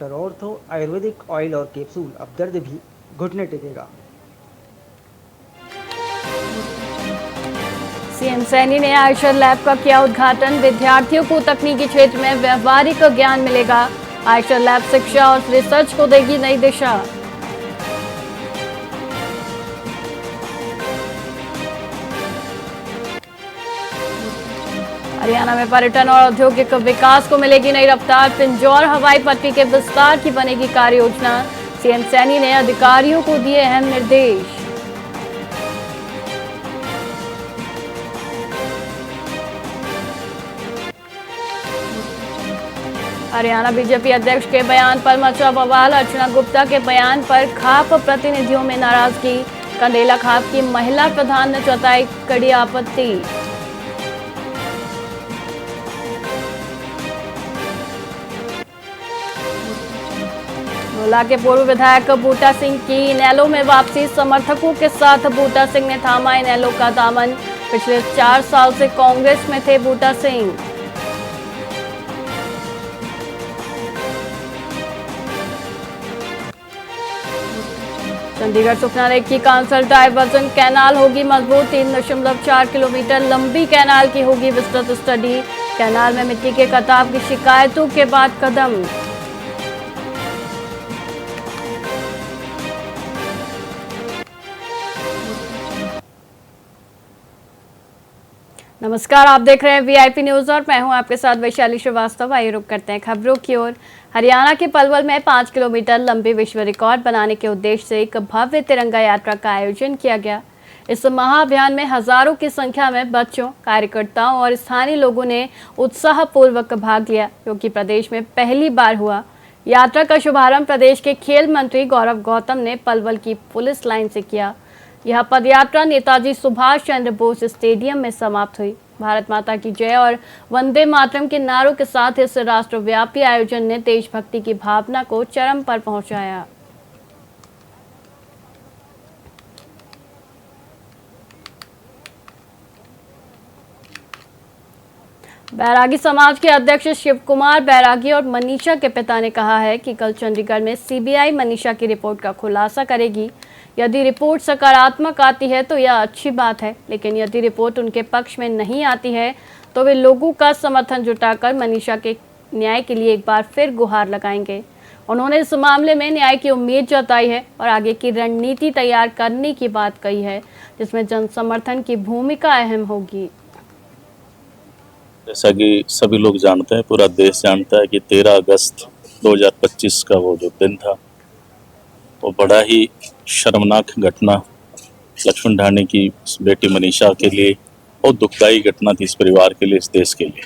Doctor ortho Ayurvedic oil और capsule, अब दर्द भी घुटने टेकेगा। सीएम सैनी ने आयशर लैब का किया उद्घाटन। विद्यार्थियों को तकनीकी क्षेत्र में व्यवहारिक ज्ञान मिलेगा। आयशर लैब शिक्षा और रिसर्च को देगी नई दिशा। हरियाणा में पर्यटन और औद्योगिक विकास को मिलेगी नई रफ्तार। पिंजौर हवाई पट्टी के विस्तार की बनेगी कार्य योजना। सीएम सैनी ने अधिकारियों को दिए अहम निर्देश। हरियाणा बीजेपी अध्यक्ष के बयान पर मचा बवाल। अर्चना गुप्ता के बयान पर खाप प्रतिनिधियों में नाराजगी। कंडेला खाप की महिला प्रधान ने जताई कड़ी आपत्ति। भोला के पूर्व विधायक बूटा सिंह की इनेलो में वापसी। समर्थकों के साथ बूटा सिंह ने थामा इनेलो का दामन। पिछले 4 साल से कांग्रेस में थे बूटा सिंह। चंडीगढ़ सुखना लेक की कांसल डायवर्जन कैनाल होगी मजबूत। 3.4 किलोमीटर लंबी कैनाल की होगी विस्तृत स्टडी। कैनाल में मिट्टी के कटाव की शिकायतों के बाद कदम। नमस्कार, आप देख रहे हैं वीआईपी न्यूज और मैं हूं आपके साथ वैशाली श्रीवास्तव। आइए रुक करते हैं खबरों की ओर। हरियाणा के पलवल में 5 किलोमीटर लंबी विश्व रिकॉर्ड बनाने के उद्देश्य से एक भव्य तिरंगा यात्रा का आयोजन किया गया। इस महाअभियान में हजारों की संख्या में बच्चों, कार्यकर्ताओं और स्थानीय लोगों ने उत्साहपूर्वक भाग लिया, क्योंकि प्रदेश में पहली बार हुआ। यात्रा का शुभारंभ प्रदेश के खेल मंत्री गौरव गौतम ने पलवल की पुलिस लाइन से किया। यह पदयात्रा नेताजी सुभाष चंद्र बोस स्टेडियम में समाप्त हुई। भारत माता की जय और वंदे मातरम के नारों के साथ इस राष्ट्रव्यापी आयोजन ने देशभक्ति की भावना को चरम पर पहुंचाया। बैरागी समाज के अध्यक्ष शिव कुमार बैरागी और मनीषा के पिता ने कहा है कि कल चंडीगढ़ में सीबीआई मनीषा की रिपोर्ट का खुलासा करेगी। यदि रिपोर्ट सकारात्मक आती है तो यह अच्छी बात है, लेकिन यदि रिपोर्ट उनके पक्ष में नहीं आती है तो वे लोगों का समर्थन जुटाकर मनीषा के न्याय के लिए एक बार फिर गुहार लगाएंगे। उन्होंने इस मामले में न्याय की उम्मीद जताई है और आगे की रणनीति तैयार करने की बात कही है, जिसमें जन समर्थन की भूमिका अहम होगी। जैसा कि सभी लोग जानते हैं, पूरा देश जानता है कि 13 अगस्त 2025 का वो जो दिन था, वो बड़ा ही शर्मनाक घटना लक्ष्मण ढाणी की बेटी मनीषा के लिए और दुखदाई घटना थी इस परिवार के लिए, इस देश के लिए।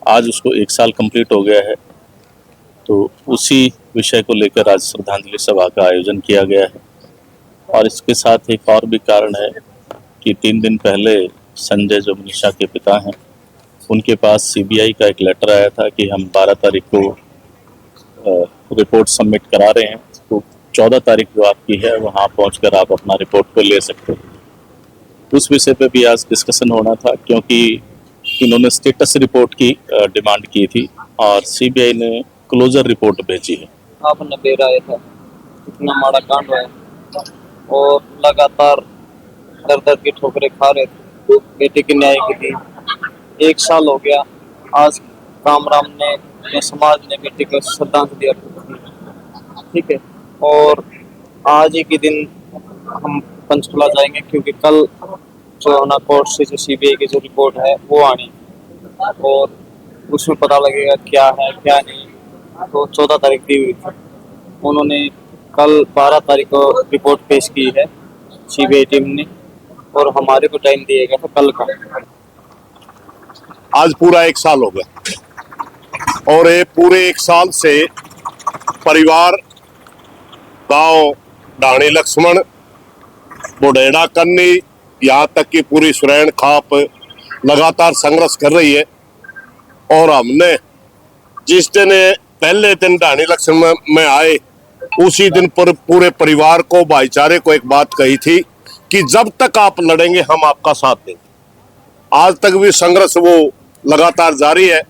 आज उसको 1 साल कंप्लीट हो गया है, तो उसी विषय को लेकर आज श्रद्धांजलि सभा का आयोजन किया गया है। और इसके साथ एक और भी कारण है कि 3 दिन पहले संजय, जो मनीषा के पिता हैं, उनके पास सीबीआई का एक लेटर आया था कि हम 12 तारीख को रिपोर्ट सबमिट करा रहे हैं, तो 14 तारीख जो आपकी है वहाँ पहुंचकर आप अपना रिपोर्ट को ले सकते हैं। उस विषय पे भी आज डिस्कशन होना था, क्योंकि इन्होंने स्टेटस रिपोर्ट की डिमांड की थी और सीबीआई ने क्लोजर रिपोर्ट भेजी है। आपने दे रहा था, इतना माड़ा कांड हुआ है और लगातार दर दर की ठोकरें खा रहे थे बेटे के न्याय के लिए। 1 साल हो गया। आज राम ने समाज ने बेटे को श्रद्धांजलि अर्पित की, ठीक है। और आज ही के दिन हम पंचकुला जाएंगे, क्योंकि कल जो है ना कोर्ट से जो सीबीआई की जो रिपोर्ट है वो आनी और उसमें पता लगेगा क्या है क्या नहीं। तो 14 तारीख दी हुई थी, उन्होंने कल 12 तारीख को रिपोर्ट पेश की है सीबीआई टीम ने, और हमारे को टाइम दिया गया था कल का। आज पूरा 1 साल हो गया और ये पूरे 1 साल से परिवार गांव ढाणी लक्ष्मण, बुढ़ेड़ा कन्नी, यहाँ तक कि पूरी सुरैन खाप लगातार संघर्ष कर रही है। और हमने जिस दिन पहले दिन ढाणी लक्ष्मण में आए, उसी दिन पर पूरे परिवार को, भाईचारे को एक बात कही थी कि जब तक आप लड़ेंगे हम आपका साथ देंगे। आज तक भी संघर्ष वो लगातार जारी है।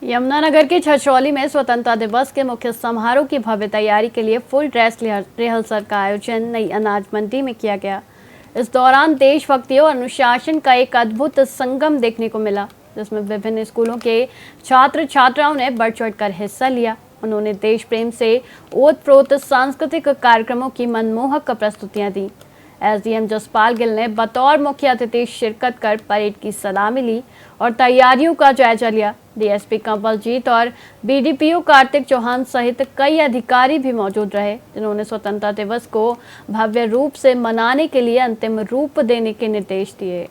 यमुनानगर के छछरौली में स्वतंत्रता दिवस के मुख्य समारोह की भव्य तैयारी के लिए फुल ड्रेस रिहर्सल का आयोजन नई अनाज मंडी में किया गया। इस दौरान देशभक्ति और अनुशासन का एक अद्भुत संगम देखने को मिला, जिसमें विभिन्न स्कूलों के छात्र छात्राओं ने बढ़ चढ़कर हिस्सा लिया। उन्होंने देश प्रेम से ओतप्रोत सांस्कृतिक कार्यक्रमों की मनमोहक प्रस्तुतियां दी। एसडीएम जसपाल गिल ने बतौर मुख्य अतिथि शिरकत कर परेड की सलामी ली और तैयारियों का जायजा लिया। डीएसपी कंवलजीत और बीडीपीओ कार्तिक चौहान सहित कई अधिकारी भी मौजूद रहे, जिन्होंने स्वतंत्रता दिवस को भव्य रूप से मनाने के लिए अंतिम रूप देने के निर्देश दिए।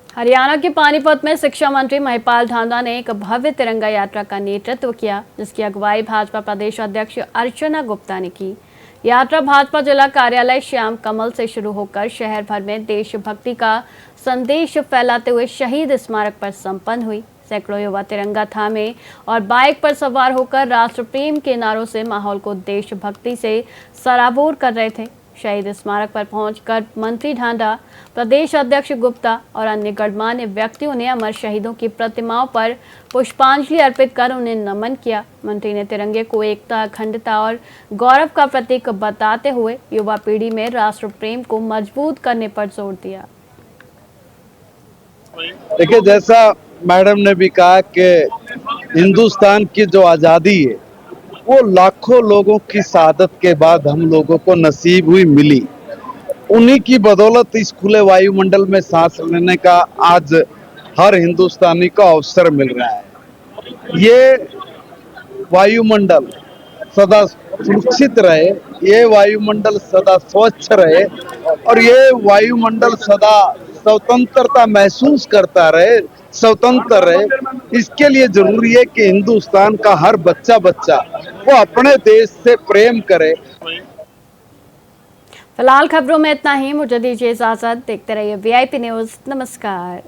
हरियाणा के पानीपत में शिक्षा मंत्री महिपाल ढांडा ने एक भव्य तिरंगा यात्रा का नेतृत्व किया, जिसकी अगुवाई भाजपा प्रदेश अध्यक्ष अर्चना गुप्ता ने की। यात्रा भाजपा जिला कार्यालय श्याम कमल से शुरू होकर शहर भर में देशभक्ति का संदेश फैलाते हुए शहीद स्मारक पर संपन्न हुई। सैकड़ों युवा तिरंगा थामे और बाइक पर सवार होकर राष्ट्र प्रेम के नारों से माहौल को देशभक्ति से सराबोर कर रहे थे। शहीद स्मारक पर पहुंचकर मंत्री ढांडा, प्रदेश अध्यक्ष गुप्ता और अन्य गणमान्य व्यक्तियों ने अमर शहीदों की प्रतिमाओं पर पुष्पांजलि अर्पित कर उन्हें नमन किया। मंत्री ने तिरंगे को एकता, अखंडता और गौरव का प्रतीक बताते हुए युवा पीढ़ी में राष्ट्र प्रेम को मजबूत करने पर जोर दिया। देखिए, जैसा मैडम ने भी कहा कि हिंदुस्तान की जो आज़ादी है वो लाखों लोगों की शहादत के बाद हम लोगों को नसीब हुई, मिली। उन्हीं की बदौलत इस खुले वायुमंडल में सांस लेने का आज हर हिंदुस्तानी को अवसर मिल रहा है। ये वायुमंडल सदा सुरक्षित रहे, ये वायुमंडल सदा स्वच्छ रहे और ये वायुमंडल सदा स्वतंत्रता महसूस करता रहे, स्वतंत्र रहे। इसके लिए जरूरी है कि हिंदुस्तान का हर बच्चा वो अपने देश से प्रेम करे। फिलहाल खबरों में इतना ही। मुझे दीजिए इजाजत। देखते रहिए वीआईपी न्यूज। नमस्कार।